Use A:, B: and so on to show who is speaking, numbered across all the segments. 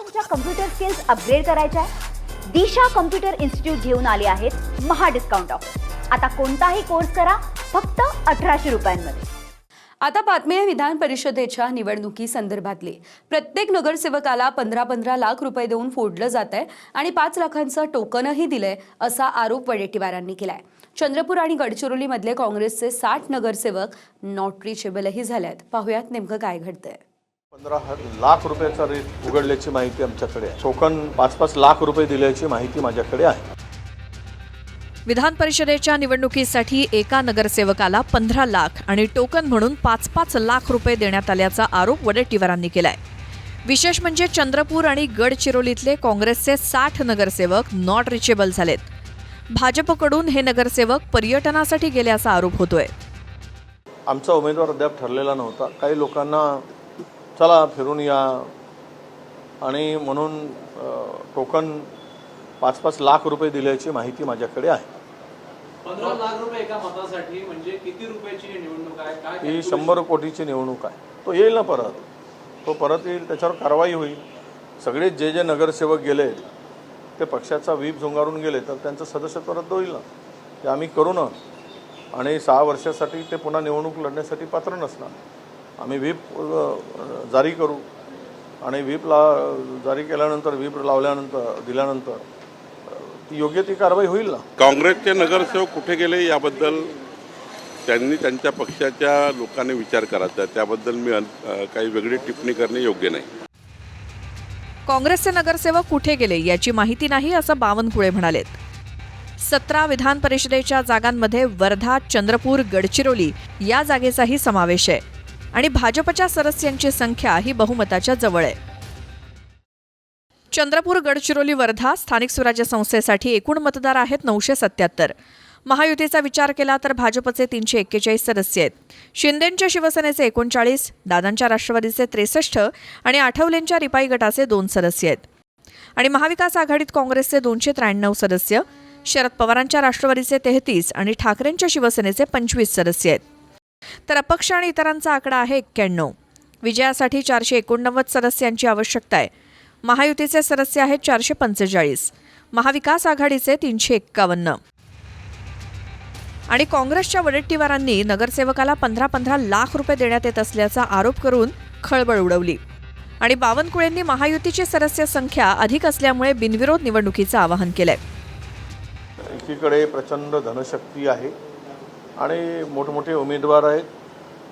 A: तुमच्या computer skills upgrade करायच्या आहे? दिशा कम्प्युटर इन्स्टिट्यूट घेऊन आले आहेत महा डिस्काउंट ऑफर. आता कोणताही कोर्स करा फक्त 1800 रुपयांमध्ये.
B: आता बातमी आहे विधान परिषदेच्या निवडणुकी संदर्भातली. प्रत्येक नगरसेवकाला 15 लाख रुपये देऊन फोडलं जात आहे आणि 5 लाखांचं टोकनही दिलंय असा आरोप वडेट्टीवारांनी केलाय. चंद्रपूर आणि गडचिरोलीमधले काँग्रेसचे 60 नगरसेवक नॉट रिचेबलही झाले आहेत. पाहुयात नेमकं काय घडतंय.
C: 15 लाख रुपयाचा रेट उघडल्याची माहिती आमच्याकडे आहे. टोकन 5-5 लाख रुपये दिल्याची माहिती माझ्याकडे आहे.
D: विधान परिषदेच्या निवडणुकीसाठी एका नगरसेवकाला 15 लाख आणि टोकन म्हणून 5-5 लाख रुपये देण्यात आल्याचा आरोप वडेट्टीवारांनी केलाय. विशेष म्हणजे चंद्रपूर आणि गडचिरोलीतले काँग्रेसचे 60 नगरसेवक नॉट रिचेबल झालेत. भाजपकडून हे नगरसेवक पर्यटनासाठी गेल्याचा आरोप होतोय.
C: आमचा उमेदवार अद्याप ठरलेला नव्हता. काही लोकांना चला फिरून या आणि म्हणून टोकन 5-5 लाख रुपये दिल्याची माहिती माझ्याकडे आहे.
E: 15 लाख रुपये एका मतासाठी म्हणजे किती रुपयाची निवडणूक आहे? काय
C: ही 100 कोटीची निवडणूक आहे. तो येईल ना परत, तो परत येईल, त्याच्यावर कारवाई होईल. सगळे जे नगरसेवक गेले ते पक्षाचा व्हीप झुंगारून गेले तर त्यांचं सदस्यत्व रद्द होईल ना. ते आम्ही करू ना. आणि 6 वर्षासाठी ते पुन्हा निवडणूक लढण्यासाठी पात्र नसणार. आम्ही व्हीप जारी करू आणि व्हीपला जारी केल्यानंतर व्हीप लावल्यानंतर दिल्यानंतर योग्य ती कारवाई होईल ना.
F: काँग्रेसचे नगरसेवक कुठे गेले याबद्दल त्यांनी त्यांच्या पक्षाच्या लोकांनी विचार करायचा. त्याबद्दल मी काही वेगळी टिप्पणी करणे योग्य नाही.
D: काँग्रेसचे नगरसेवक कुठे गेले याची माहिती नाही असं बावनकुळे म्हणालेत. 17 विधान परिषदेच्या जागांमध्ये वर्धा, चंद्रपूर, गडचिरोली या जागेचाही समावेश आहे आणि भाजपच्या सदस्यांची संख्या ही बहुमताच्या जवळ आहे. चंद्रपूर, गडचिरोली, वर्धा स्थानिक स्वराज्य संस्थेसाठी एकूण मतदार आहेत 977. महायुतीचा विचार केला तर भाजपचे 341 सदस्य आहेत. शिंदेंच्या शिवसेनेचे 39, दादांच्या राष्ट्रवादीचे 63 आणि आठवलेंच्या रिपाई गटाचे 2 सदस्य आहेत. आणि महाविकास आघाडीत काँग्रेसचे 293 सदस्य, शरद पवारांच्या राष्ट्रवादीचे 33 आणि ठाकरेंच्या शिवसेनेचे 25 सदस्य आहेत. तर अपक्ष आणि इतरांचा आकडा आहे 91. विजयासाठी 489 सदस्यांची आवश्यकता आहे. महायुतीचे सदस्य आहेत 445, महाविकास आघाडीचे 351. आणि काँग्रेसच्या वडेट्टीवारांनी नगरसेवकाला 15 लाख रुपये देण्यात येत असल्याचा आरोप करून खळबळ उडवली. आणि बावनकुळेंनी महायुतीची सदस्य संख्या अधिक असल्यामुळे बिनविरोध निवडणुकीचं आवाहन केलंय.
C: एकीकडे प्रचंड धनशक्ती आहे आणि मोठमोठे उमेदवार आहेत.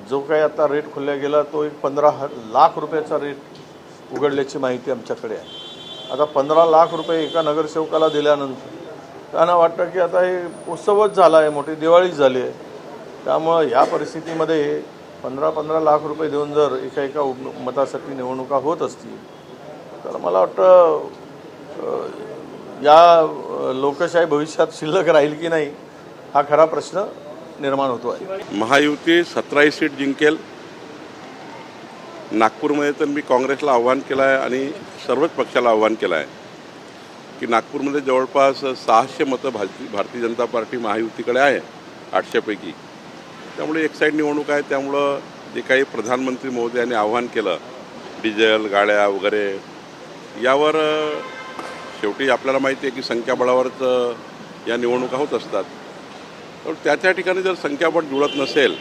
C: जो काही आता रेट खुलला गेला तो एक 15 लाख रुपयाचा रेट उघडल्याची माहिती आमच्याकडे आहे. आता 15 लाख रुपये एका नगरसेवकाला दिल्यानंतर त्यांना वाटतं की आता हे उत्सवच झाला आहे, मोठी दिवाळीच झाली आहे. त्यामुळं ह्या परिस्थितीमध्ये 15 लाख रुपये देऊन जर एका मतासाठी निवडणुका होत असतील तर मला वाटतं या लोकशाही भविष्यात शिल्लक राहील की नाही हा खरा प्रश्न निर्माण होतो आहे.
F: महायुती 17 सीट जिंकेल. नागपूरमध्ये तर मी काँग्रेसला आव्हान केलं आहे आणि सर्वच पक्षाला आव्हान केलं आहे की नागपूरमध्ये जवळपास 600 मतं भारतीय जनता पार्टी महायुतीकडे आहे 800 पैकी. त्यामुळे एक साईड निवडणूक आहे. त्यामुळं जे काही प्रधानमंत्री महोदयांनी आव्हान केलं डिझेल गाड्या वगैरे यावर शेवटी आपल्याला माहिती आहे की संख्याबळावरच या निवडणुका होत असतात. तर त्या ठिकाणी जर संख्याबळ जुळत नसेल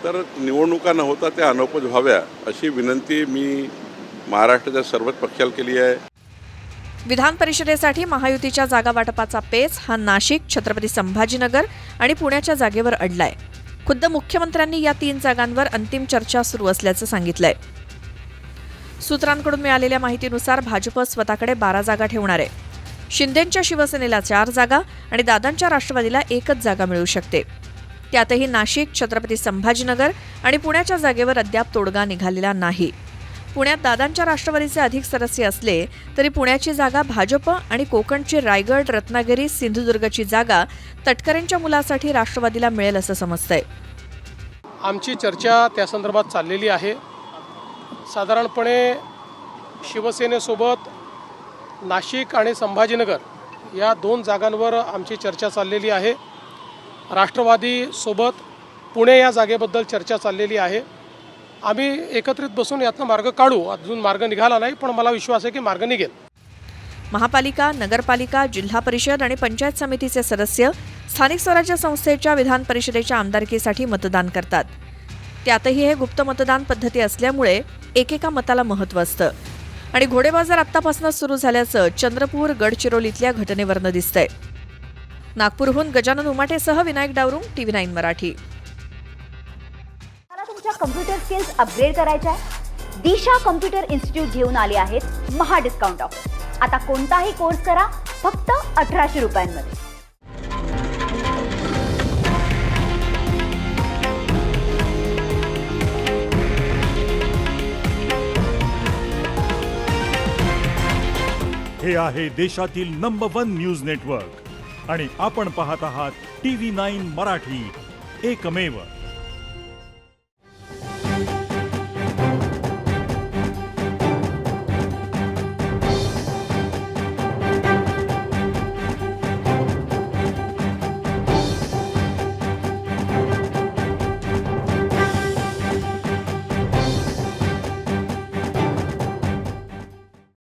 F: तर निवडणुका न होता त्या अनौपच व्हाव्या अशी विनंती मी महाराष्ट्राच्या सर्वच पक्षाला केली आहे.
D: विधान परिषदेसाठी महायुतीच्या जागा वाटपाचा पेच हा नाशिक, छत्रपती संभाजीनगर आणि पुण्याच्या जागेवर अडलाय. खुद्द मुख्यमंत्र्यांनी या 3 जागांवर अंतिम चर्चा सुरू असल्याचं सांगितलंय. सूत्रांकडून मिळालेल्या माहितीनुसार भाजप स्वतःकडे 12 जागा ठेवणार आहे. शिंदेंच्या शिवसेनेला 4 जागा आणि दादांच्या राष्ट्रवादीला 1च जागा मिळू शकते. त्यातही नाशिक, छत्रपती संभाजीनगर आणि पुण्याच्या जागेवर अद्याप तोडगा निघालेला नाही. पुण्यात दादांच्या राष्ट्रवादीचे अधिक सदस्य असले तरी पुण्याची जागा भाजप आणि कोकणची रायगड, रत्नागिरी, सिंधुदुर्गची जागा तटकरेंच्या मुलासाठी राष्ट्रवादीला मिळेल असं समजतंय.
G: आमची चर्चा त्या संदर्भात चाललेली आहे. साधारणपणे शिवसेनेसोबत नाशिक आणि संभाजीनगर या 2 जागांवर आमची चर्चा चाललेली आहे. राष्ट्रवादीसोबत पुणे या जागेबद्दल चर्चा चाललेली आहे. आम्ही एकत्रित बसून यातनं मार्ग काढू. अजून मार्ग निघाला नाही, पण मला विश्वास आहे की मार्ग निघेल.
D: महापालिका, नगरपालिका, जिल्हा परिषद आणि पंचायत समितीचे सदस्य स्थानिक स्वराज्य संस्थेच्या विधान परिषदेच्या आमदारकीसाठी मतदान करतात. त्यातही हे गुप्त मतदान पद्धती असल्यामुळे एकेका मताला महत्त्व असतं आणि घोडेबाजार आत्तापासूनच सुरू झाल्याचं चंद्रपूर गडचिरोलीतल्या घटनेवरनं दिसतंय. नागपूरहून गजानन उमाटेसह विनायक डावरुंग, TV9 मराठी.
A: मला तुमच्या कम्प्युटर स्किल्स अपग्रेड करायच्या आहे? दिशा कम्प्युटर इन्स्टिट्यूट घेऊन आले आहेत महा डिस्काउंट ऑफर. आता कोणताही कोर्स करा फक्त 1800 रुपयांमध्ये.
H: हे आहे देशातील नंबर 1 न्यूज नेटवर्क आणि आपण पाहत आहात TV9 मराठी, एकमेव.